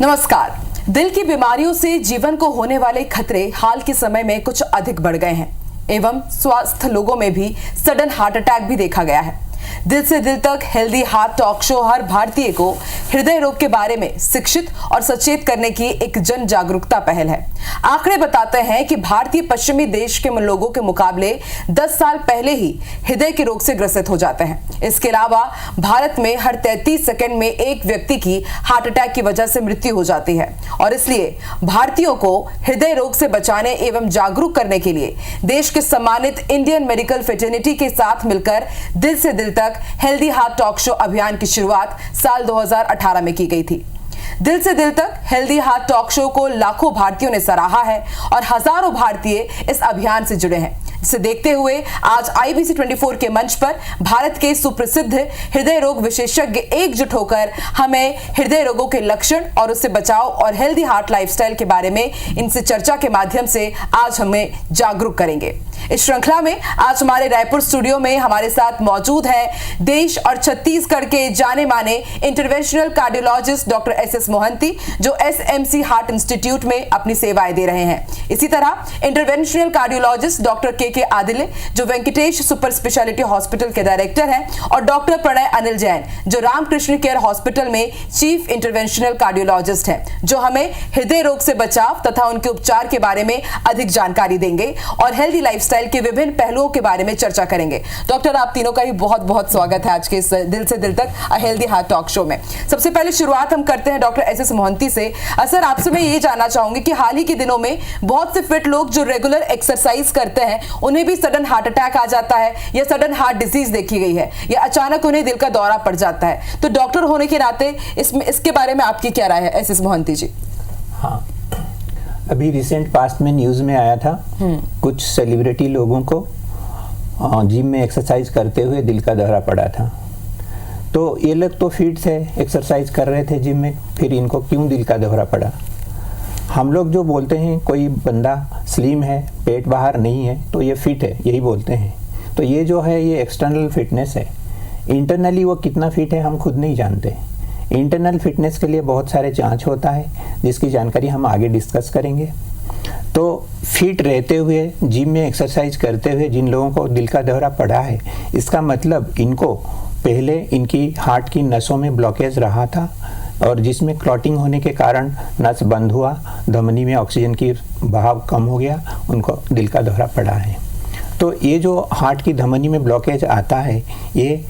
नमस्कार। दिल की बीमारियों से जीवन को होने वाले खतरे हाल के समय में कुछ अधिक बढ़ गए हैं एवं स्वस्थ लोगों में भी सडन हार्ट अटैक भी देखा गया है। दिल से दिल तक हेल्दी हार्ट टॉक शो हर भारतीय को हृदय रोग के बारे में शिक्षित और सचेत करने की एक जन जागरूकता पहल है। आंकड़े बताते हैं कि भारतीय पश्चिमी देश के लोगों के मुकाबले 10 साल पहले ही हृदय के रोग से ग्रसित हो जाते हैं। इसके अलावा भारत में हर 33 सेकंड में एक व्यक्ति की हार्ट अटैक की वजह से मृत्यु हो जाती है और इसलिए भारतीयों को हृदय रोग से बचाने एवं जागरूक करने के लिए देश के सम्मानित इंडियन मेडिकल फ्रेटर्निटी के साथ मिलकर दिल से दिल तक हेल्दी हार्ट टॉक शो अभियान की शुरुआत साल 2018 में की गई थी। दिल से दिल तक हेल्दी हार्ट टॉक शो को लाखों भारतीयों ने सराहा है और हजारों भारतीय इस अभियान से जुड़े हैं। इसे देखते हुए आज IBC 24 के मंच पर भारत के सुप्रसिद्ध हृदय रोग विशेषज्ञ एकजुट होकर हमें हृदय रोगों के लक्षण और उससे बचाव और हेल्दी हार्ट लाइफस्टाइल के बारे में इनसे चर्चा के माध्यम से आज हमें जागरूक करेंगे। इस श्रृंखला में आज हमारे रायपुर स्टूडियो में हमारे साथ मौजूद है देश और छत्तीसगढ़ के जाने माने interventional cardiologist doctor SS Mohanty, जो SMC हार्ट इंस्टीट्यूट में अपनी सेवाएं दे रहे हैं। इसी तरह इंटरवेंशनल कार्डियोलॉजिस्ट डॉक्टर KK आदिले, जो वेंकटेश सुपर स्पेशलिटी हॉस्पिटल के डायरेक्टर हैं, और डॉक्टर प्रणय अनिल जैन, जो रामकृष्ण केयर हॉस्पिटल में चीफ इंटरवेंशनल कार्डियोलॉजिस्ट हैं, जो हमें हृदय रोग से बचाव तथा उनके उपचार के बारे में अधिक जानकारी देंगे और हेल्दी लाइफस्टाइल के विभिन्न पहलुओं के बारे में चर्चा करेंगे। डॉक्टर, आप तीनों का ही बहुत बहुत स्वागत है आज के इस दिल से दिल तक हेल्दी हार्ट टॉक शो में। सबसे पहले शुरुआत हम करते हैं डॉक्टर SS मोहंती से। सर, आपसे मैं ये जानना चाहूंगी कि हाल ही के दिनों में बहुत से फिट लोग जो रेगुलर एक्सरसाइज करते हैं उन्हें भी सडन हार्ट अटैक आ जाता है या सडन हार्ट डिजीज देखी गई है या अचानक उन्हें दिल का दौरा पड़ जाता है। तो डॉक्टर होने के नाते इसके बारे में आपकी क्या राय है SS मोहंती जी? हाँ, अभी रिसेंट पास्ट में न्यूज़ में आया था कुछ सेलिब्रिटी लोगों को जिम में एक्सरसाइज करते हुए दिल का दौरा पड़ा था। तो ये लोग तो फिट थे, एक्सरसाइज कर रहे थे जिम में, फिर इनको क्यों दिल का दौरा पड़ा? हम लोग जो बोलते हैं कोई बंदा स्लिम है, पेट बाहर नहीं है, तो ये फिट है, यही बोलते हैं। तो ये जो है ये एक्सटर्नल फिटनेस है। इंटरनली वो कितना फिट है हम खुद नहीं जानते। इंटरनल फिटनेस के लिए बहुत सारे जांच होता है जिसकी जानकारी हम आगे डिस्कस करेंगे। तो फिट रहते हुए जिम में एक्सरसाइज करते हुए जिन लोगों को दिल का दौरा पड़ा है, इसका मतलब इनको पहले इनकी हार्ट की नसों में ब्लॉकेज रहा था और जिसमें क्लॉटिंग होने के कारण नस बंद हुआ, धमनी में ऑक्सीजन की बहाव कम हो गया, उनको दिल का दौरा पड़ा है। तो ये जो हार्ट की धमनी में ब्लॉकेज आता है, ये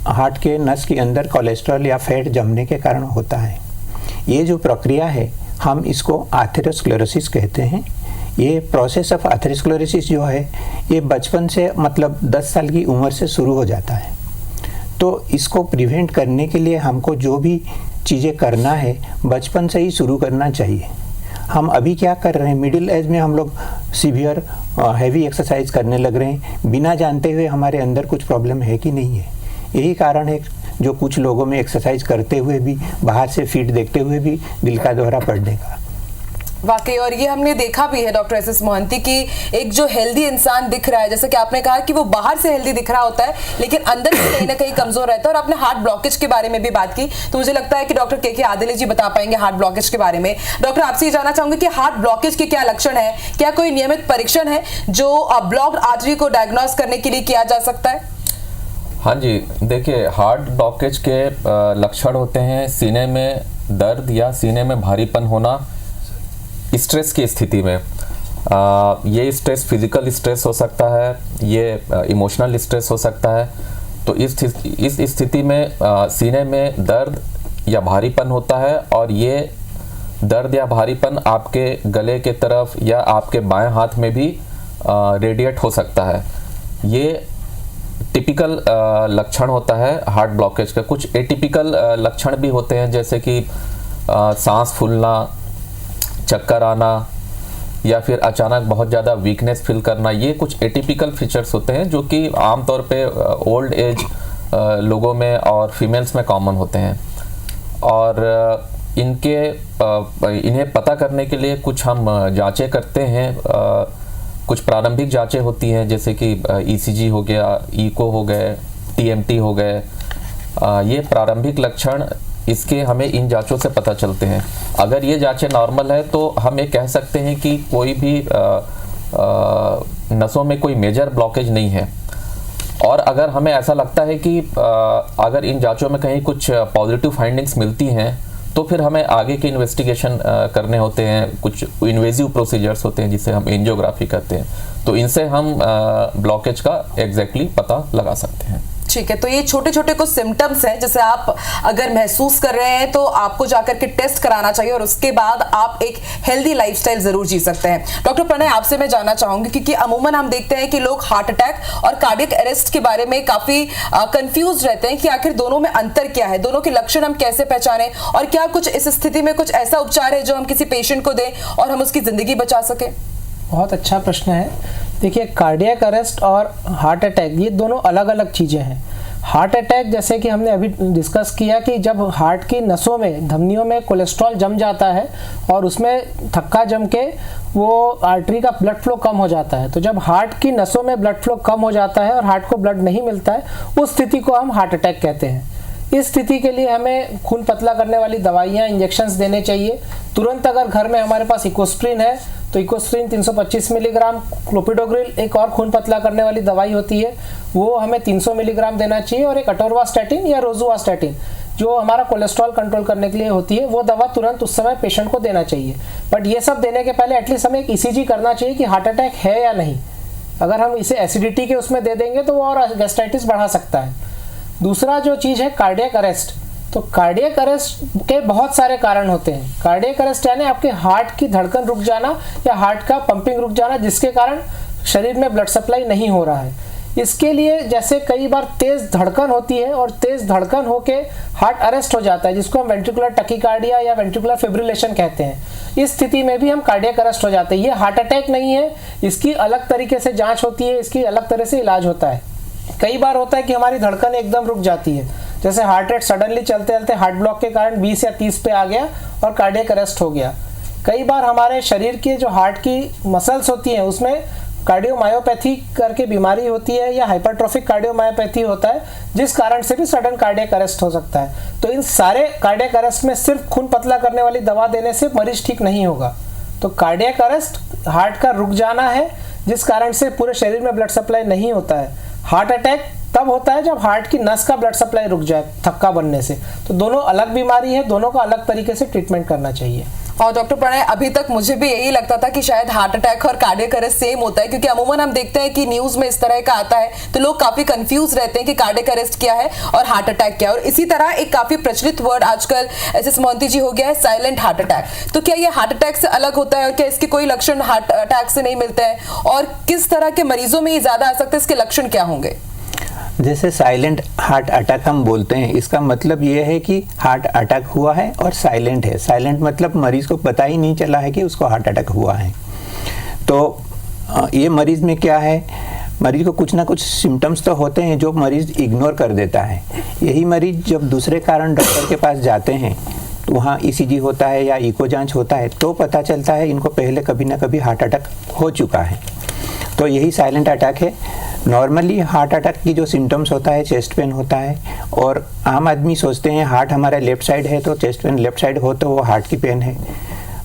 हार्ट के नस के अंदर कोलेस्ट्रॉल या फैट जमने के कारण होता है। ये जो प्रक्रिया है हम इसको आथेरोस्क्लेरोसिस कहते हैं। ये प्रोसेस ऑफ आथेरोस्क्लेरोसिस जो है ये बचपन से मतलब 10 साल की उम्र से शुरू हो जाता है। तो इसको प्रिवेंट करने के लिए हमको जो भी चीज़ें करना है बचपन से ही शुरू करना चाहिए। हम अभी क्या कर रहे हैं, मिडिल एज में हम लोग सीवियर हैवी एक्सरसाइज करने लग रहे हैं बिना जानते हुए हमारे अंदर कुछ प्रॉब्लम है कि नहीं है। यही कारण है जो कुछ लोगों में एक्सरसाइज करते हुए भी, बाहर से फिट देखते हुए भी दिल का दौरा पड़ने का। वाकई, और ये हमने देखा भी है डॉक्टर SS मोहंती की एक जो हेल्दी इंसान दिख रहा है, जैसे कि आपने कहा कि वो बाहर से हेल्दी दिख रहा होता है लेकिन अंदर से कहीं ना कहीं कमजोर रहता है। और आपने हार्ट ब्लॉकेज के बारे में भी बात की, तो मुझे लगता है कि डॉक्टर KK आदिले जी बता पाएंगे हार्ट ब्लॉकेज के बारे में। डॉक्टर, आपसे ये जानना चाहूंगी कि हार्ट ब्लॉकेज के क्या लक्षण है? क्या कोई नियमित परीक्षण है जो ब्लॉक्ड आर्टरी को डायग्नोज करने के लिए किया जा सकता है? हाँ जी, देखिए, हार्ट ब्लॉकेज के लक्षण होते हैं सीने में दर्द या सीने में भारीपन होना स्ट्रेस की स्थिति में। ये स्ट्रेस फिजिकल स्ट्रेस हो सकता है, ये इमोशनल स्ट्रेस हो सकता है। तो इस स्थिति में सीने में दर्द या भारीपन होता है और ये दर्द या भारीपन आपके गले के तरफ या आपके बाएं हाथ में भी रेडिएट हो सकता है। ये टिपिकल लक्षण होता है हार्ट ब्लॉकेज का। कुछ एटिपिकल लक्षण भी होते हैं, जैसे कि सांस फूलना, चक्कर आना या फिर अचानक बहुत ज़्यादा वीकनेस फील करना। ये कुछ एटिपिकल फीचर्स होते हैं जो कि आमतौर पे ओल्ड एज लोगों में और फीमेल्स में कॉमन होते हैं। और इन्हें पता करने के लिए कुछ हम जांचें करते हैं। कुछ प्रारंभिक जांचें होती हैं, जैसे कि ECG हो गया, इको हो गए, TMT हो गए। ये प्रारंभिक लक्षण इसके हमें इन जांचों से पता चलते हैं। अगर ये जांचें नॉर्मल है तो हम ये कह सकते हैं कि कोई भी नसों में कोई मेजर ब्लॉकेज नहीं है। और अगर हमें ऐसा लगता है कि अगर इन जांचों में कहीं कुछ पॉजिटिव फाइंडिंग्स मिलती हैं तो फिर हमें आगे के इन्वेस्टिगेशन करने होते हैं। कुछ इन्वेजिव प्रोसीजर्स होते हैं जिसे हम एंजियोग्राफी कहते हैं, तो इनसे हम ब्लॉकेज का एग्जैक्टली पता लगा सकते हैं। ठीक है, तो ये छोटे छोटे कुछ सिम्टम्स हैं जैसे आप अगर महसूस कर रहे हैं तो आपको जाकर के टेस्ट कराना चाहिए और उसके बाद आप एक हेल्दी लाइफस्टाइल जरूर जी सकते हैं। डॉक्टर प्रणय, आपसे मैं जानना चाहूंगी क्योंकि अमूमन हम देखते हैं कि लोग हार्ट अटैक और कार्डियक अरेस्ट के बारे में काफी कंफ्यूज रहते हैं कि आखिर दोनों में अंतर क्या है, दोनों के लक्षण हम कैसे पहचानें और क्या कुछ इस स्थिति में कुछ ऐसा उपचार है जो हम किसी पेशेंट को दें और हम उसकी जिंदगी बचा सकें? बहुत अच्छा प्रश्न है। देखिए, कार्डियक अरेस्ट और हार्ट अटैक ये दोनों अलग अलग चीज़ें हैं। हार्ट अटैक जैसे कि हमने अभी डिस्कस किया कि जब हार्ट की नसों में, धमनियों में कोलेस्ट्रॉल जम जाता है और उसमें थक्का जम के वो आर्टरी का ब्लड फ्लो कम हो जाता है। तो जब हार्ट की नसों में ब्लड फ्लो कम हो जाता है और हार्ट को ब्लड नहीं मिलता है, उस स्थिति को हम हार्ट अटैक कहते हैं। इस स्थिति के लिए हमें खून पतला करने वाली दवाइयाँ, इंजेक्शंस देने चाहिए तुरंत। अगर घर में हमारे पास इकोस्प्रिन है तो इकोस्प्रिन 325 मिलीग्राम, क्लोपिडोग्रिल एक और खून पतला करने वाली दवाई होती है, वो हमें 300 मिलीग्राम देना चाहिए। और एक अटोरवास्टैटिन या रोजुवास्टैटिन जो हमारा कोलेस्ट्रॉल कंट्रोल करने के लिए होती है, वो दवा तुरंत उस समय पेशेंट को देना चाहिए। बट ये सब देने के पहले एटलीस्ट हमें एक ईसीजी करना चाहिए कि हार्ट अटैक है या नहीं। अगर हम इसे एसिडिटी के उसमें दे देंगे तो वो और गैस्ट्राइटिस बढ़ा सकता है। दूसरा जो चीज़ है कार्डियक अरेस्ट, तो कार्डियक अरेस्ट के बहुत सारे कारण होते हैं। कार्डियक अरेस्ट यानी आपके हार्ट की धड़कन रुक जाना या हार्ट का पंपिंग रुक जाना, जिसके कारण शरीर में ब्लड सप्लाई नहीं हो रहा है। इसके लिए जैसे कई बार तेज़ धड़कन होती है और तेज़ धड़कन होके हार्ट अरेस्ट हो जाता है, जिसको हम वेंट्रिकुलर टकीकार्डिया या वेंट्रिकुलर फिब्रिलेशन कहते हैं। इस स्थिति में भी हम कार्डियक अरेस्ट हो जाते हैं। ये हार्ट अटैक नहीं है, इसकी अलग तरीके से जाँच होती है, इसकी अलग तरह से इलाज होता है। कई बार होता है कि हमारी धड़कन एकदम रुक जाती है, जैसे हार्ट रेट सडनली चलते चलते हार्ट ब्लॉक के कारण 20 या 30 पे आ गया और कार्डियक अरेस्ट हो गया। कई बार हमारे शरीर के जो हार्ट की मसल्स होती हैं उसमें कार्डियोमायोपैथी करके बीमारी होती है या हाइपरट्रोफिक कार्डियोमायोपैथी होता है, जिस कारण से भी सडन कार्डियक अरेस्ट हो सकता है। तो इन सारे कार्डियक अरेस्ट में सिर्फ खून पतला करने वाली दवा देने से मरीज ठीक नहीं होगा। तो कार्डियक अरेस्ट हार्ट का रुक जाना है, जिस कारण से पूरे शरीर में ब्लड सप्लाई नहीं होता है। हार्ट अटैक तब होता है जब हार्ट की नस का ब्लड सप्लाई रुक जाए थक्का बनने से। तो दोनों अलग बीमारी है, दोनों का अलग तरीके से ट्रीटमेंट करना चाहिए। और डॉक्टर प्रणय, अभी तक मुझे भी यही लगता था कि शायद हार्ट अटैक और कार्डियक अरेस्ट सेम होता है, क्योंकि अमूमन हम देखते हैं कि न्यूज में इस तरह का आता है तो लोग काफी कंफ्यूज रहते हैं कि कार्डियक अरेस्ट क्या है और हार्ट अटैक क्या है। और इसी तरह एक काफी प्रचलित वर्ड आजकल एसएस मोहंती जी हो गया है, साइलेंट हार्ट अटैक। तो क्या ये हार्ट अटैक से अलग होता है और क्या इसके कोई लक्षण हार्ट अटैक से नहीं मिलते हैं, और किस तरह के मरीजों में ये ज्यादा आ सकते हैं, इसके लक्षण क्या होंगे? जैसे साइलेंट हार्ट अटैक हम बोलते हैं, इसका मतलब ये है कि हार्ट अटैक हुआ है और साइलेंट है। साइलेंट मतलब मरीज को पता ही नहीं चला है कि उसको हार्ट अटैक हुआ है। तो ये मरीज में क्या है, मरीज को कुछ ना कुछ सिम्टम्स तो होते हैं जो मरीज इग्नोर कर देता है। यही मरीज जब दूसरे कारण डॉक्टर के पास जाते हैं तो वहाँ ईसीजी होता है या इको जांच होता है तो पता चलता है इनको पहले कभी ना कभी हार्ट अटैक हो चुका है। तो यही साइलेंट अटैक है। नॉर्मली हार्ट अटैक की जो सिम्टम्स होता है, चेस्ट पेन होता है, और आम आदमी सोचते हैं हार्ट हमारा लेफ्ट साइड है तो चेस्ट पेन लेफ्ट साइड हो तो वो हार्ट की पेन है,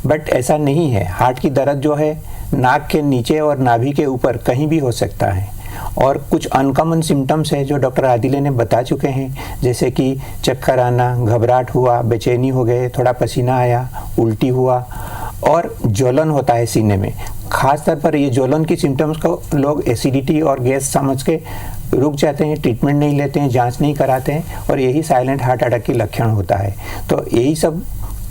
बट ऐसा नहीं है। हार्ट की दर्द जो है नाक के नीचे और नाभि के ऊपर कहीं भी हो सकता है। और कुछ अनकॉमन सिम्टम्स है जो डॉक्टर आदिले ने बता चुके हैं, जैसे कि चक्कर आना, घबराहट हुआ, बेचैनी हो गए, थोड़ा पसीना आया, उल्टी हुआ और ज्वलन होता है सीने में। खास तौर पर ये ज्वलन की सिम्टम्स को लोग एसिडिटी और गैस समझ के रुक जाते हैं, ट्रीटमेंट नहीं लेते हैं, जांच नहीं कराते हैं, और यही साइलेंट हार्ट अटैक की लक्षण होता है। तो यही सब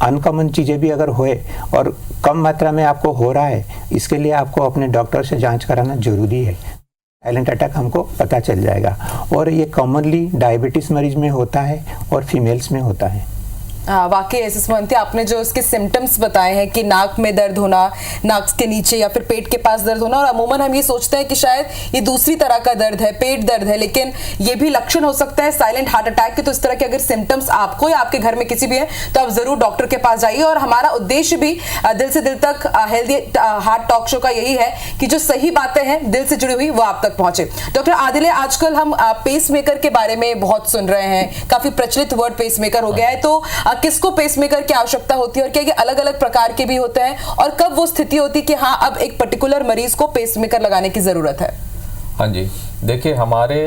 अनकॉमन चीज़ें भी अगर होए और कम मात्रा में आपको हो रहा है, इसके लिए आपको अपने डॉक्टर से जांच कराना जरूरी है। साइलेंट अटैक हमको पता चल जाएगा, और ये कॉमनली डायबिटीज़ मरीज में होता है और फीमेल्स में होता है। वाकई एस मोहंती, आपने जो इसके सिम्टम्स बताए हैं कि नाक में दर्द होना, नाक के नीचे या फिर पेट के पास दर्द होना, और अमूमन हम ये सोचते हैं कि शायद ये दूसरी तरह का दर्द है, पेट दर्द है, लेकिन ये भी लक्षण हो सकता है साइलेंट हार्ट अटैक के। तो इस तरह के अगर सिम्टम्स आपको या आपके घर में किसी भी है तो आप जरूर डॉक्टर के पास जाइए। और हमारा उद्देश्य भी दिल से दिल तक हेल्दी हार्ट टॉक शो का यही है कि जो सही बातें हैं दिल से जुड़ी हुई वो आप तक पहुंचे। डॉक्टर आदिल, आजकल हम पेसमेकर के बारे में बहुत सुन रहे हैं, काफी प्रचलित वर्ड पेसमेकर हो गया है। तो किसको पेसमेकर की आवश्यकता होती है और क्या ये अलग अलग प्रकार के भी होते हैं, और कब वो स्थिति होती है कि हाँ अब एक पर्टिकुलर मरीज को पेसमेकर लगाने की जरूरत है? हाँ जी, देखिए हमारे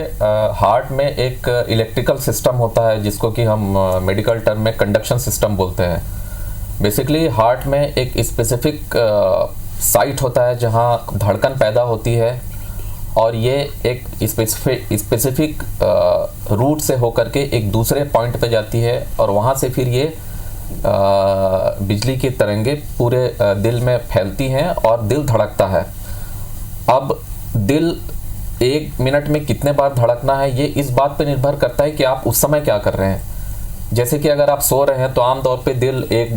हार्ट में एक इलेक्ट्रिकल सिस्टम होता है जिसको कि हम मेडिकल टर्म में कंडक्शन सिस्टम बोलते हैं। बेसिकली हार्ट में एक स्पेसिफिक साइट होता है जहाँ धड़कन पैदा होती है, और ये एक स्पेसिफिक रूट से होकर के एक दूसरे पॉइंट पे जाती है, और वहाँ से फिर ये बिजली की तरंगे पूरे दिल में फैलती हैं और दिल धड़कता है। अब दिल 1 मिनट में कितने बार धड़कना है ये इस बात पे निर्भर करता है कि आप उस समय क्या कर रहे हैं। जैसे कि अगर आप सो रहे हैं तो आमतौर पे दिल 1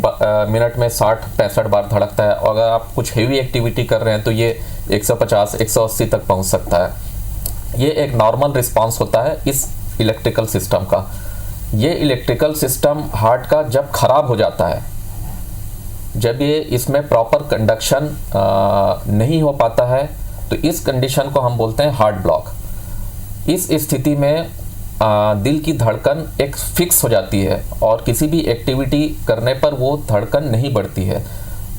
मिनट में 60-65 बार धड़कता है, और अगर आप कुछ हेवी एक्टिविटी कर रहे हैं तो ये 150-180 तक पहुंच सकता है। ये एक नॉर्मल रिस्पांस होता है इस इलेक्ट्रिकल सिस्टम का। ये इलेक्ट्रिकल सिस्टम हार्ट का जब खराब हो जाता है, जब ये इसमें प्रॉपर कंडक्शन नहीं हो पाता है, तो इस कंडीशन को हम बोलते हैं हार्ट ब्लॉक। इस स्थिति में दिल की धड़कन एक फिक्स हो जाती है और किसी भी एक्टिविटी करने पर वो धड़कन नहीं बढ़ती है।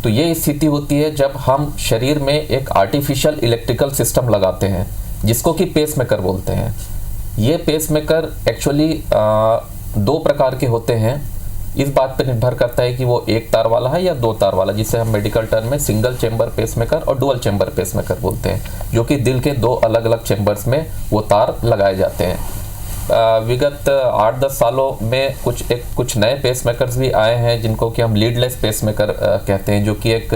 तो ये स्थिति होती है जब हम शरीर में एक आर्टिफिशियल इलेक्ट्रिकल सिस्टम लगाते हैं जिसको कि पेसमेकर बोलते हैं। ये पेसमेकर एक्चुअली 2 प्रकार के होते हैं। इस बात पर निर्भर करता है कि वो 1 तार वाला है या 2 तार वाला, जिसे हम मेडिकल टर्म में सिंगल चेंबर पेसमेकर और डुअल चेंबर पेसमेकर बोलते हैं, जो कि दिल के 2 अलग अलग चेंबर्स में वो तार लगाए जाते हैं। विगत 8-10 सालों में कुछ नए पेसमेकर्स भी आए हैं जिनको कि हम लीडलेस पेसमेकर कहते हैं, जो कि एक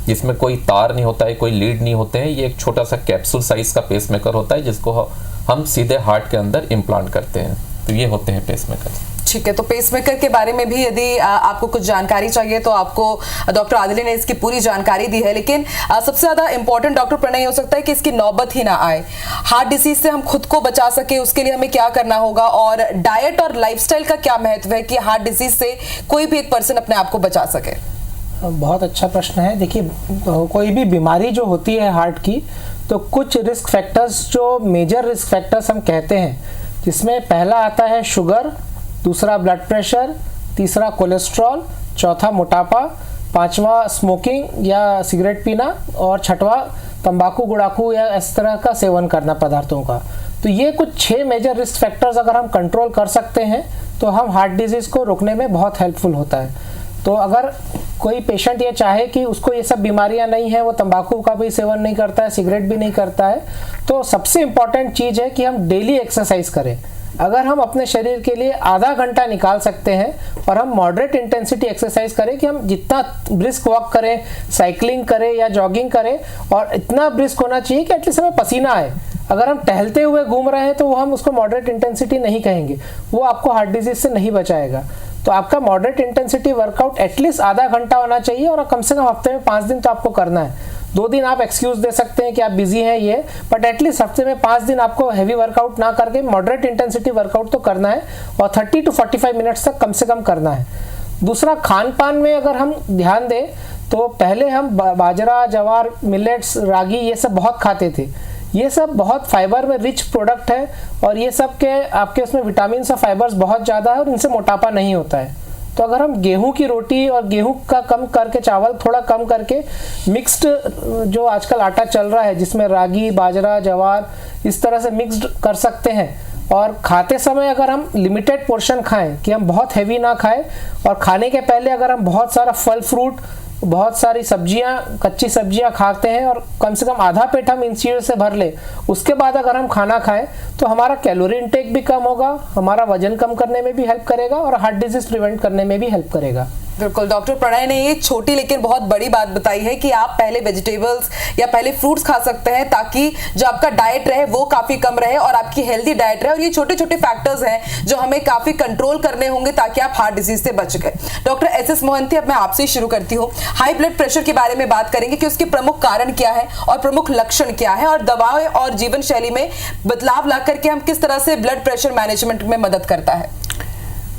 जिसमें कोई तार नहीं होता है, कोई लीड नहीं होते हैं। ये एक छोटा सा कैप्सूल साइज का पेसमेकर होता है जिसको हम सीधे हार्ट के अंदर इम्प्लांट करते हैं। तो ये होते हैं पेसमेकर। ठीक है, तो पेसमेकर के बारे में भी यदि आपको कुछ जानकारी चाहिए तो आपको डॉक्टर आदिल ने इसकी पूरी जानकारी दी है। लेकिन सबसे ज्यादा इंपॉर्टेंट डॉक्टर प्रणय हो सकता है कि इसकी नौबत ही ना आए, हार्ट डिसीज से हम खुद को बचा सके, उसके लिए हमें क्या करना होगा, और डाइट और लाइफस्टाइल का क्या महत्व है कि हार्ट डिसीज से कोई भी एक पर्सन अपने आप को बचा सके? बहुत अच्छा प्रश्न है। देखिए, कोई भी बीमारी जो होती है हार्ट की, तो कुछ रिस्क फैक्टर्स जो मेजर रिस्क फैक्टर्स हम कहते हैं, जिसमें पहला आता है शुगर, दूसरा ब्लड प्रेशर, तीसरा कोलेस्ट्रॉल, चौथा मोटापा, 5वां स्मोकिंग या सिगरेट पीना, और 6वां तंबाकू गुड़ाकू या इस तरह का सेवन करना पदार्थों का। तो ये कुछ 6 मेजर रिस्क फैक्टर्स अगर हम कंट्रोल कर सकते हैं तो हम हार्ट डिजीज को रोकने में बहुत हेल्पफुल होता है। तो अगर कोई पेशेंट ये चाहे कि उसको ये सब बीमारियां नहीं है, वो तंबाकू का भी सेवन नहीं करता है, सिगरेट भी नहीं करता है, तो सबसे इम्पॉर्टेंट चीज़ है कि हम डेली एक्सरसाइज करें। अगर हम अपने शरीर के लिए आधा घंटा निकाल सकते हैं और हम मॉडरेट इंटेंसिटी एक्सरसाइज करें कि हम जितना ब्रिस्क वॉक करें, साइकिलिंग करें या जॉगिंग करें, और इतना ब्रिस्क होना चाहिए कि एटलीस्ट हमें पसीना आए। अगर हम टहलते हुए घूम रहे हैं तो हम उसको मॉडरेट इंटेंसिटी नहीं कहेंगे, वो आपको हार्ट डिजीज से नहीं बचाएगा। तो आपका मॉडरेट इंटेंसिटी वर्कआउट एटलीस्ट आधा घंटा होना चाहिए, और कम से कम हफ्ते में 5 दिन तो आपको करना है। 2 दिन आप एक्सक्यूज दे सकते हैं कि आप बिजी हैं ये, बट एटलीस्ट हफ्ते में 5 दिन आपको हैवी वर्कआउट ना करके मॉडरेट इंटेंसिटी वर्कआउट तो करना है, और 30 to 45 मिनट्स तक कम से कम करना है। दूसरा, खान पान में अगर हम ध्यान दें तो पहले हम बाजरा, जवार, मिलेट्स, रागी ये सब बहुत खाते थे। ये सब बहुत फाइबर में रिच प्रोडक्ट है, और ये सब के आपके उसमें विटामिन और फाइबर्स बहुत ज़्यादा है, और इनसे मोटापा नहीं होता है। तो अगर हम गेहूं की रोटी और गेहूं का कम करके, चावल थोड़ा कम करके, मिक्स्ड जो आजकल आटा चल रहा है जिसमें रागी, बाजरा, जवार इस तरह से मिक्स्ड कर सकते हैं, और खाते समय अगर हम लिमिटेड पोर्शन खाएं कि हम बहुत हैवी ना खाएं, और खाने के पहले अगर हम बहुत सारा फल फ्रूट, बहुत सारी सब्जियां, कच्ची सब्जियां खाते हैं और कम से कम आधा पेट हम इन चीज़ों से भर ले, उसके बाद अगर हम खाना खाएं तो हमारा कैलोरी इंटेक भी कम होगा, हमारा वजन कम करने में भी हेल्प करेगा और हार्ट डिजीज प्रिवेंट करने में भी हेल्प करेगा। बिल्कुल, डॉक्टर प्रणय ने ये छोटी लेकिन बहुत बड़ी बात बताई है कि आप पहले वेजिटेबल्स या पहले फ्रूट्स खा सकते हैं ताकि जो आपका डाइट रहे वो काफी कम रहे और आपकी हेल्दी डाइट रहे, और ये छोटे छोटे फैक्टर्स हैं जो हमें काफी कंट्रोल करने होंगे ताकि आप हार्ट डिजीज से बच गए। डॉक्टर एस मोहंती, अब मैं आपसे शुरू करती हूँ। हाई ब्लड प्रेशर के बारे में बात करेंगे कि उसके प्रमुख कारण क्या है और प्रमुख लक्षण क्या है, और दवाएं और जीवन शैली में बदलाव ला करके हम किस तरह से ब्लड प्रेशर मैनेजमेंट में मदद करता है।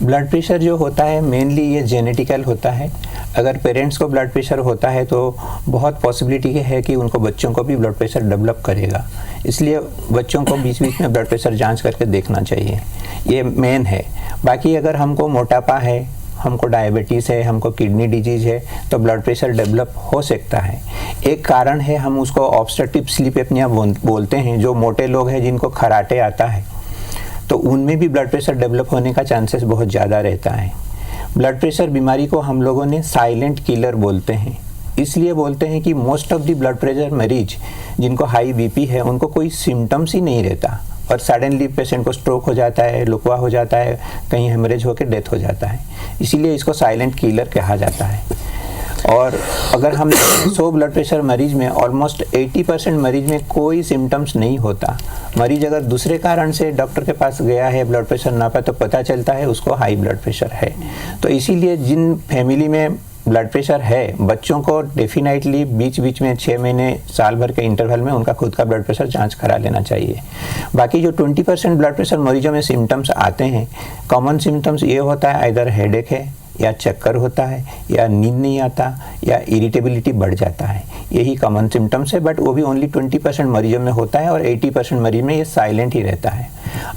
ब्लड प्रेशर जो होता है मेनली ये जेनेटिकल होता है। अगर पेरेंट्स को ब्लड प्रेशर होता है तो बहुत पॉसिबिलिटी है कि उनको बच्चों को भी ब्लड प्रेशर डेवलप करेगा, इसलिए बच्चों को बीच बीच में ब्लड प्रेशर जांच करके देखना चाहिए, ये मेन है। बाकी अगर हमको मोटापा है, हमको डायबिटीज़ है, हमको किडनी डिजीज है, तो ब्लड प्रेशर डेवलप हो सकता है। एक कारण है, हम उसको ऑब्स्ट्रक्टिव स्लीप एपनिया बोलते हैं। जो मोटे लोग हैं जिनको खराटे आता है तो उनमें भी ब्लड प्रेशर डेवलप होने का चांसेस बहुत ज़्यादा रहता है। ब्लड प्रेशर बीमारी को हम लोगों ने साइलेंट किलर बोलते हैं, इसलिए बोलते हैं कि most of the blood pressure मरीज जिनको हाई बीपी है उनको कोई सिम्टम्स ही नहीं रहता और सडनली पेशेंट को स्ट्रोक हो जाता है, लुकवा हो जाता है, कहीं हेमरेज होकर डेथ हो जाता है, इसीलिए इसको साइलेंट किलर कहा जाता है। और अगर हम 100 ब्लड प्रेशर मरीज में ऑलमोस्ट 80% मरीज में कोई सिम्टम्स नहीं होता। मरीज अगर दूसरे कारण से डॉक्टर के पास गया है, ब्लड प्रेशर नापा, तो पता चलता है उसको हाई ब्लड प्रेशर है। तो इसीलिए जिन फैमिली में ब्लड प्रेशर है बच्चों को डेफिनेटली बीच बीच में 6 महीने साल भर के इंटरवल में उनका खुद का ब्लड प्रेशर जांच करा लेना चाहिए। बाकी जो 20% ब्लड प्रेशर मरीजों में सिम्टम्स आते हैं, कॉमन सिम्टम्स ये होता है आइदर हेडेक है या चक्कर होता है या नींद नहीं आता या इरिटेबिलिटी बढ़ जाता है, यही कॉमन सिम्टम्स है। बट वो भी ओनली 20% मरीजों में होता है और 80% मरीज में ये साइलेंट ही रहता है।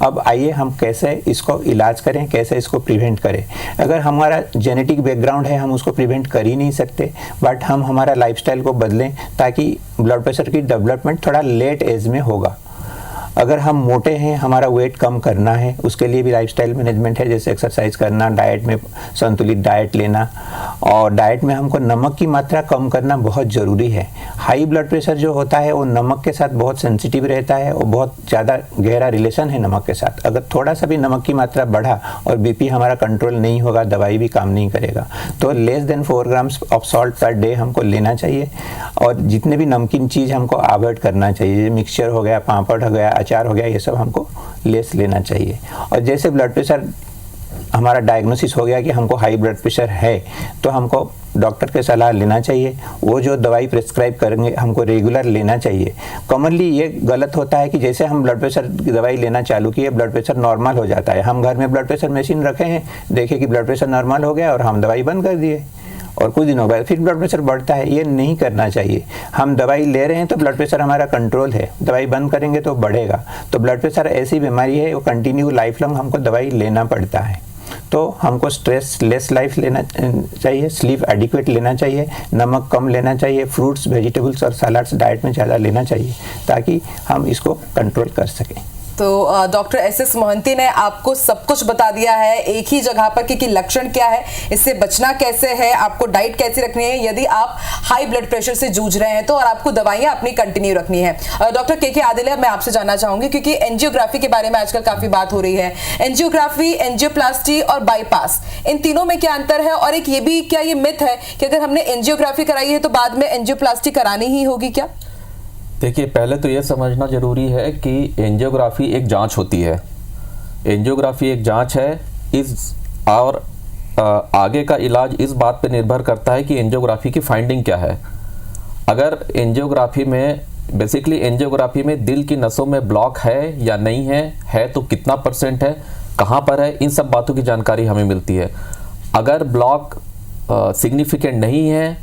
अब आइए हम कैसे इसको इलाज करें, कैसे इसको प्रिवेंट करें। अगर हमारा जेनेटिक बैकग्राउंड है हम उसको प्रिवेंट कर ही नहीं सकते, बट हम हमारा लाइफस्टाइल को बदलें ताकि ब्लड प्रेशर की डेवलपमेंट थोड़ा लेट एज में होगा। अगर हम मोटे हैं, हमारा वेट कम करना है, उसके लिए भी लाइफस्टाइल मैनेजमेंट है, जैसे एक्सरसाइज करना, डाइट में संतुलित डाइट लेना, और डाइट में हमको नमक की मात्रा कम करना बहुत ज़रूरी है। हाई ब्लड प्रेशर जो होता है वो नमक के साथ बहुत सेंसिटिव रहता है और बहुत ज़्यादा गहरा रिलेशन है नमक के साथ। अगर थोड़ा सा भी नमक की मात्रा बढ़ा और बीपी हमारा कंट्रोल नहीं होगा, दवाई भी काम नहीं करेगा। तो less than 4 grams of salt per day हमको लेना चाहिए, और जितने भी नमकीन चीज़ हमको अवॉइड करना चाहिए, मिक्सचर हो गया, पापड़ हो गया, अचार हो गया, ये सब हमको लेस लेना चाहिए। और जैसे ब्लड प्रेशर हमारा डायग्नोसिस हो गया कि हमको हाई ब्लड प्रेशर है, तो हमको डॉक्टर के सलाह लेना चाहिए। वो जो दवाई प्रिस्क्राइब करेंगे हमको रेगुलर लेना चाहिए। कॉमनली ये गलत होता है कि जैसे हम ब्लड प्रेशर की दवाई लेना चालू किए, ब्लड प्रेशर नॉर्मल हो जाता है। हम घर में ब्लड प्रेशर मशीन रखे हैं, देखे कि ब्लड प्रेशर नॉर्मल हो गया और हम दवाई बंद कर दिए, और कुछ दिनों बाद फिर ब्लड प्रेशर बढ़ता है। ये नहीं करना चाहिए। हम दवाई ले रहे हैं तो ब्लड प्रेशर हमारा कंट्रोल है, दवाई बंद करेंगे तो बढ़ेगा। तो ब्लड प्रेशर ऐसी बीमारी है, वो कंटिन्यू लाइफ लॉन्ग हमको दवाई लेना पड़ता है। तो हमको स्ट्रेस लेस लाइफ लेना चाहिए, स्लीप एडिक्वेट लेना चाहिए, नमक कम लेना चाहिए, फ्रूट्स, वेजिटेबल्स और सलाड्स डाइट में ज़्यादा लेना चाहिए ताकि हम इसको कंट्रोल कर सकें। तो डॉक्टर एस मोहंती ने आपको सब कुछ बता दिया है एक ही जगह पर कि लक्षण क्या है, इससे बचना कैसे है, आपको डाइट कैसी रखनी है यदि आप हाई ब्लड प्रेशर से जूझ रहे हैं तो, और आपको दवाइयां अपनी कंटिन्यू रखनी है। डॉक्टर के आदिल, मैं आपसे जानना चाहूंगी क्योंकि एंजियोग्राफी के बारे में आजकल काफी बात हो रही है। एंजियोग्राफी, एंजियोप्लास्टी और बाईपास, इन तीनों में क्या अंतर है? और एक ये भी क्या ये मिथ है कि अगर हमने एंजियोग्राफी कराई है तो बाद में एंजियोप्लास्टी करानी ही होगी क्या? देखिए, पहले तो ये समझना जरूरी है कि एंजियोग्राफी एक जांच होती है। एंजियोग्राफी एक जांच है, और आगे का इलाज इस बात पे निर्भर करता है कि एंजियोग्राफी की फाइंडिंग क्या है। अगर एंजियोग्राफी में बेसिकली एंजियोग्राफी में दिल की नसों में ब्लॉक है या नहीं है तो कितना % है, कहाँ पर है, इन सब बातों की जानकारी हमें मिलती है। अगर ब्लॉक सिग्निफिकेंट नहीं है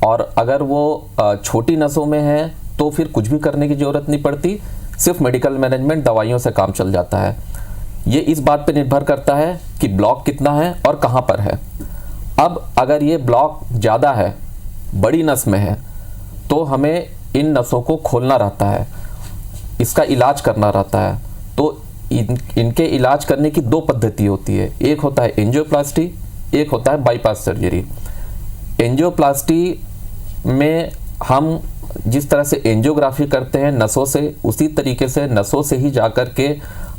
और अगर वो छोटी नसों में है तो फिर कुछ भी करने की ज़रूरत नहीं पड़ती, सिर्फ मेडिकल मैनेजमेंट, दवाइयों से काम चल जाता है। ये इस बात पे निर्भर करता है कि ब्लॉक कितना है और कहाँ पर है। अब अगर ये ब्लॉक ज़्यादा है, बड़ी नस में है, तो हमें इन नसों को खोलना रहता है, इसका इलाज करना रहता है। तो इनके इलाज करने की 2 पद्धति होती है, एक होता है एंजियोप्लास्टी, एक होता है बाईपास सर्जरी। एंजियोप्लास्टी में हम जिस तरह से एंजियोग्राफी करते हैं नसों से, उसी तरीके से नसों से ही जाकर के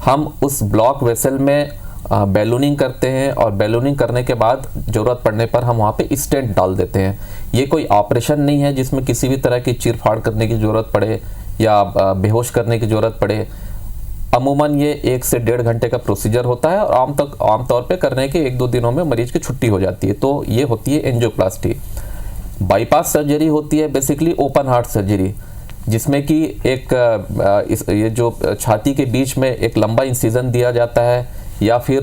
हम उस ब्लॉक वेसल में बैलूनिंग करते हैं और बैलूनिंग करने के बाद ज़रूरत पड़ने पर हम वहाँ पे स्टेंट डाल देते हैं। ये कोई ऑपरेशन नहीं है जिसमें किसी भी तरह की चीर-फाड़ करने की ज़रूरत पड़े या बेहोश करने की ज़रूरत पड़े। अमूमन ये 1 से 1.5 घंटे का प्रोसीजर होता है और आमतौर पे करने के 1-2 दिनों में मरीज की छुट्टी हो जाती है। तो ये होती है एंजियोप्लास्टी। बाईपास सर्जरी होती है बेसिकली ओपन हार्ट सर्जरी, जिसमें कि ये जो छाती के बीच में एक लंबा इंसिजन दिया जाता है या फिर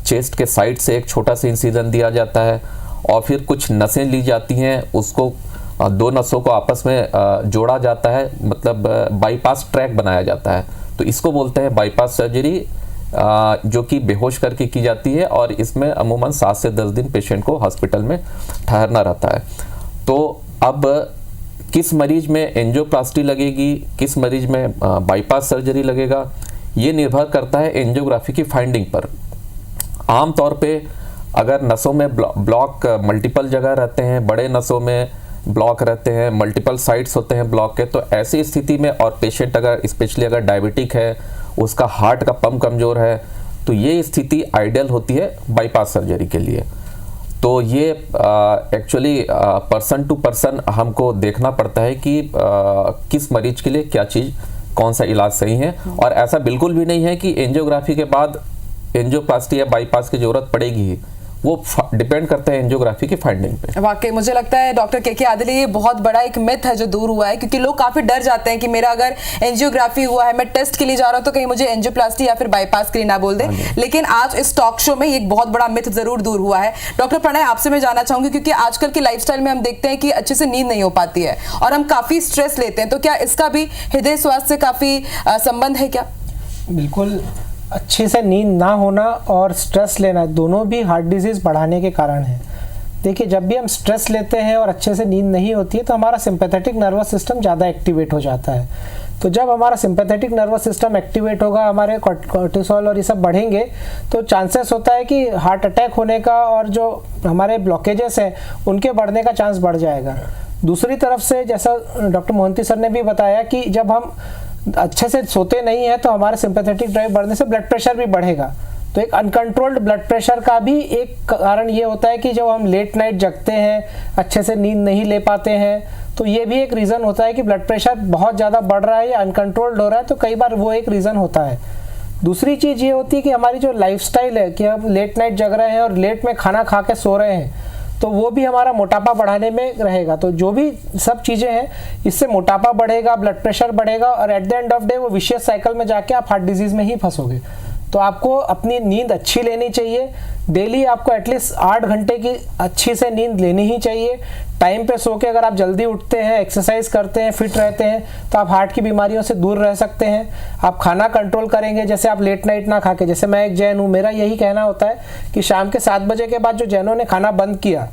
चेस्ट के साइड से एक छोटा सा इंसिजन दिया जाता है और फिर कुछ नसें ली जाती हैं, उसको 2 नसों को आपस में जोड़ा जाता है, मतलब बाईपास ट्रैक बनाया जाता है। तो इसको बोलते हैं बाईपास सर्जरी, जो कि बेहोश करके की जाती है और इसमें अमूमन 7 से 10 दिन पेशेंट को हॉस्पिटल में ठहरना रहता है। तो अब किस मरीज में एंजियोप्लास्टी लगेगी, किस मरीज में बाईपास सर्जरी लगेगा, ये निर्भर करता है एंजियोग्राफी की फाइंडिंग पर। आमतौर पे अगर नसों में ब्लॉक मल्टीपल जगह रहते हैं, बड़े नसों में ब्लॉक रहते हैं, मल्टीपल साइट्स होते हैं ब्लॉक के, तो ऐसी स्थिति में और पेशेंट अगर स्पेशली अगर डायबिटिक है, उसका हार्ट का पंप कमज़ोर है, तो ये स्थिति आइडियल होती है बाईपास सर्जरी के लिए। तो ये एक्चुअली पर्सन टू पर्सन हमको देखना पड़ता है कि किस मरीज के लिए क्या चीज़, कौन सा इलाज सही है। और ऐसा बिल्कुल भी नहीं है कि एंजियोग्राफी के बाद एंजियोप्लास्टी या बाईपास की ज़रूरत पड़ेगी ही, वो डिपेंड करता है एंजियोग्राफी की फाइंडिंग पे। वाकई मुझे लगता है डॉक्टर के आदिल, ये बहुत बड़ा एक मिथ है जो दूर हुआ है, क्योंकि लोग काफी डर जाते हैं कि मेरा अगर एंजियोग्राफी हुआ है, मैं टेस्ट के लिए जा रहा हूं, तो कहीं मुझे एंजियोप्लास्टी या फिर बाईपास के लिए ना बोल दे। लेकिन आज इस टॉक शो में एक बहुत बड़ा मिथ जरूर दूर हुआ है। डॉक्टर प्रणय, आपसे मैं जानना चाहूंगी, क्योंकि आजकल की लाइफस्टाइल में हम देखते हैं कि अच्छे से नींद नहीं हो पाती है और हम काफी स्ट्रेस लेते हैं, तो क्या इसका भी हृदय स्वास्थ्य से काफी संबंध है क्या? बिल्कुल, अच्छे से नींद ना होना और स्ट्रेस लेना दोनों भी हार्ट डिजीज़ बढ़ाने के कारण है। देखिए, जब भी हम स्ट्रेस लेते हैं और अच्छे से नींद नहीं होती है तो हमारा सिंपैथेटिक नर्वस सिस्टम ज़्यादा एक्टिवेट हो जाता है। तो जब हमारा सिंपैथेटिक नर्वस सिस्टम एक्टिवेट होगा, हमारे कॉर्टिसोल और ये सब बढ़ेंगे, तो चांसेस होता है कि हार्ट अटैक होने का और जो हमारे ब्लॉकेजेस हैं उनके बढ़ने का चांस बढ़ जाएगा। दूसरी तरफ से, जैसा डॉक्टर मोहंती सर ने भी बताया, कि जब हम अच्छे से सोते नहीं है तो हमारे सिंपैथेटिक ड्राइव बढ़ने से ब्लड प्रेशर भी बढ़ेगा। तो एक अनकंट्रोल्ड ब्लड प्रेशर का भी एक कारण ये होता है कि जब हम लेट नाइट जगते हैं, अच्छे से नींद नहीं ले पाते हैं, तो ये भी एक रीज़न होता है कि ब्लड प्रेशर बहुत ज़्यादा बढ़ रहा है या अनकंट्रोल्ड हो रहा है, तो कई बार वो एक रीज़न होता है। दूसरी चीज़ ये होती है कि हमारी जो लाइफस्टाइल है, कि हम लेट नाइट जग रहे हैं और लेट में खाना खा के सो रहे हैं, तो वो भी हमारा मोटापा बढ़ाने में रहेगा। तो जो भी सब चीज़ें हैं, इससे मोटापा बढ़ेगा, ब्लड प्रेशर बढ़ेगा और at the end of day वो विशियस साइकिल में जाके आप हार्ट डिजीज़ में ही फंसोगे। तो आपको अपनी नींद अच्छी लेनी चाहिए। डेली आपको एटलीस्ट 8 घंटे की अच्छी से नींद लेनी ही चाहिए। टाइम पे सो के अगर आप जल्दी उठते हैं, एक्सरसाइज करते हैं, फिट रहते हैं, तो आप हार्ट की बीमारियों से दूर रह सकते हैं। आप खाना कंट्रोल करेंगे, जैसे आप लेट नाइट ना खा के, जैसे मैं एक जैन हूँ, मेरा यही कहना होता है कि शाम के 7 बजे के बाद जो जैनों ने खाना बंद किया,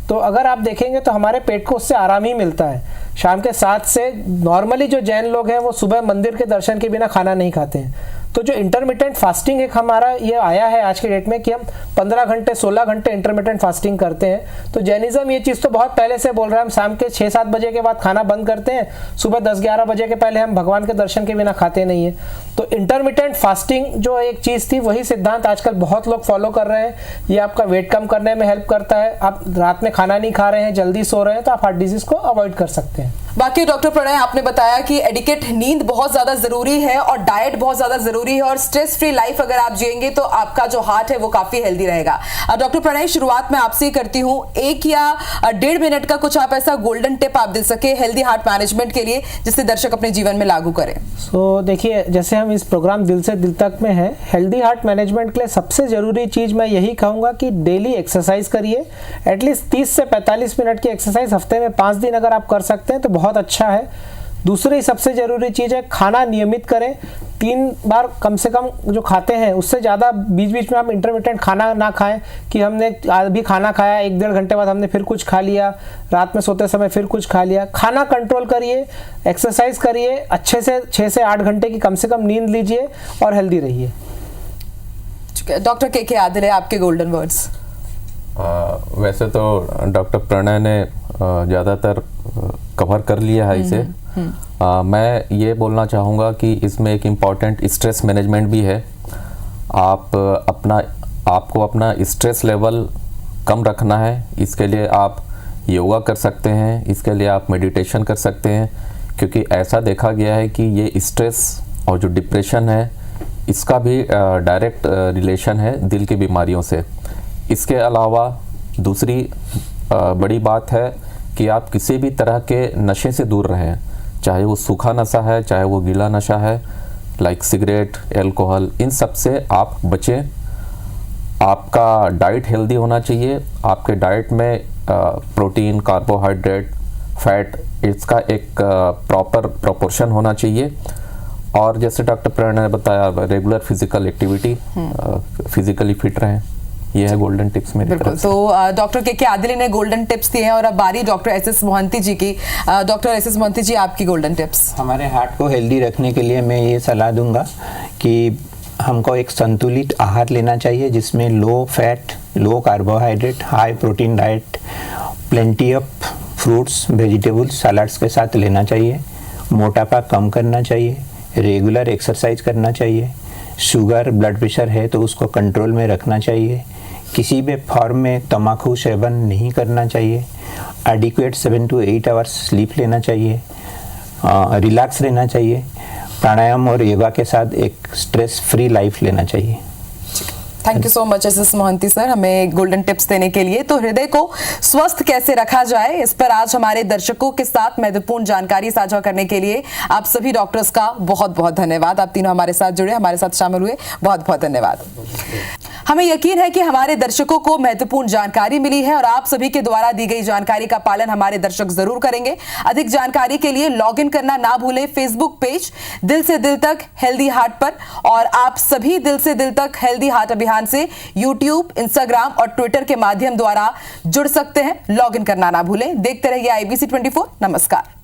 तो अगर आप देखेंगे तो हमारे पेट को उससे आराम ही मिलता है। शाम के 7 से नॉर्मली जो जैन लोग हैं वो सुबह मंदिर के दर्शन के बिना खाना नहीं खाते हैं। तो जो इंटरमिटेंट फास्टिंग एक हमारा ये आया है आज के डेट में कि हम 15 घंटे 16 घंटे इंटरमिटेंट फास्टिंग करते हैं, तो जैनिज्म ये चीज़ तो बहुत पहले से बोल रहा है, हम शाम के 6-7 बजे के बाद खाना बंद करते हैं, सुबह 10-11 बजे के पहले हम भगवान के दर्शन के बिना खाते नहीं हैं। तो इंटरमिटेंट फास्टिंग जो एक चीज़ थी, वही सिद्धांत आजकल बहुत लोग फॉलो कर रहे हैं। ये आपका वेट कम करने में हेल्प करता है। आप रात में खाना नहीं खा रहे हैं, जल्दी सो रहे हैं, तो आप हार्ट डिजीज़ को अवॉइड कर सकते हैं। बाकी डॉक्टर प्रणय, आपने बताया कि एडिकेट नींद बहुत ज्यादा जरूरी है और डाइट बहुत ज्यादा जरूरी है, और स्ट्रेस फ्री लाइफ अगर आप जिएंगे तो आपका जो हार्ट है वो काफी हेल्दी रहेगा। डॉक्टर प्रणय, शुरुआत में आपसे ही करती हूँ, 1 या 1.5 मिनट का कुछ आप ऐसा गोल्डन टिप आप दे सके हेल्दी हार्ट मैनेजमेंट के लिए, जिससे दर्शक अपने जीवन में लागू करें। देखिए, जैसे हम इस प्रोग्राम दिल से दिल तक में है, हेल्दी हार्ट मैनेजमेंट के लिए सबसे ज़रूरी चीज़ मैं यही कहूँगा कि डेली एक्सरसाइज करिए। एटलीस्ट 30 से 45 मिनट की एक्सरसाइज हफ्ते में 5 दिन अगर आप कर सकते हैं तो बहुत अच्छा है। दूसरी सबसे ज़रूरी चीज़ है खाना नियमित करें। 3 बार कम से कम जो खाते हैं उससे ज़्यादा बीच बीच में हम इंटरमिटेंट खाना ना खाएं, कि हमने अभी खाना खाया, 1-1.5 घंटे बाद हमने फिर कुछ खा लिया, रात में सोते समय फिर कुछ खा लिया। खाना कंट्रोल करिए, एक्सरसाइज करिए, अच्छे से 6 से 8 घंटे की कम से कम नींद लीजिए और हेल्दी रहिए। डॉक्टर के आदिल है, आपके गोल्डन वर्ड्स। वैसे तो डॉक्टर प्रणय ने ज़्यादातर कवर कर लिया है इसे। मैं ये बोलना चाहूँगा कि इसमें एक इम्पॉर्टेंट स्ट्रेस मैनेजमेंट भी है। आप अपना आपको अपना स्ट्रेस लेवल कम रखना है, इसके लिए आप योगा कर सकते हैं, इसके लिए आप मेडिटेशन कर सकते हैं, क्योंकि ऐसा देखा गया है कि ये स्ट्रेस और जो डिप्रेशन है इसका भी डायरेक्ट रिलेशन है दिल की बीमारियों से। इसके अलावा दूसरी बड़ी बात है कि आप किसी भी तरह के नशे से दूर रहें, चाहे वो सूखा नशा है, चाहे वो गीला नशा है, लाइक सिगरेट, अल्कोहल, इन सब से आप बचें। आपका डाइट हेल्दी होना चाहिए, आपके डाइट में प्रोटीन, कार्बोहाइड्रेट, फैट, इसका एक प्रॉपर प्रोपोर्शन होना चाहिए। और जैसे डॉक्टर प्रेरणा ने बताया, regular physical activity, physically fit रहें। ये है गोल्डन टिप्स मेरी तरफ से। तो डॉक्टर के आदिल ने गोल्डन टिप्स दिए हैं और अब बारी डॉक्टर एस.एस. मोहंती जी की। Doctor SS. मोहंती जी, आपकी गोल्डन टिप्स। हमारे हार्ट को हेल्दी रखने के लिए मैं ये सलाह दूंगा कि हमको एक संतुलित आहार लेना चाहिए जिसमें low fat, low carbohydrate, high protein diet, plenty of fruits, vegetables, salads के साथ लेना चाहिए। मोटापा कम करना चाहिए, रेगुलर एक्सरसाइज करना चाहिए। शुगर, ब्लड प्रेशर है तो उसको कंट्रोल में रखना चाहिए। किसी भी फॉर्म में तम्बाकू सेवन नहीं करना चाहिए। एडिक्वेट 7 to 8 आवर्स स्लीप लेना चाहिए। रिलैक्स रहना चाहिए। प्राणायाम और योगा के साथ एक स्ट्रेस फ्री लाइफ लेना चाहिए। Thank you so much S S. Mohanty sir, हमें गोल्डन टिप्स देने के लिए। तो हृदय को स्वस्थ कैसे रखा जाए, इस पर आज हमारे दर्शकों के साथ महत्वपूर्ण जानकारी साझा करने के लिए आप सभी डॉक्टर्स का बहुत बहुत धन्यवाद। आप तीनों हमारे साथ जुड़े, हमारे साथ शामिल हुए, बहुत बहुत धन्यवाद। हमें यकीन है कि हमारे दर्शकों को महत्वपूर्ण जानकारी मिली है और आप सभी के द्वारा दी गई जानकारी का पालन हमारे दर्शक जरूर करेंगे। अधिक जानकारी के लिए लॉग इन करना ना भूलें फेसबुक पेज दिल से दिल तक हेल्दी हार्ट पर, और आप सभी दिल से दिल तक हेल्दी हार्ट अभियान से यूट्यूब, इंस्टाग्राम और ट्विटर के माध्यम द्वारा जुड़ सकते हैं। लॉग इन करना ना भूलें। देखते रहिए IBC 24। नमस्कार।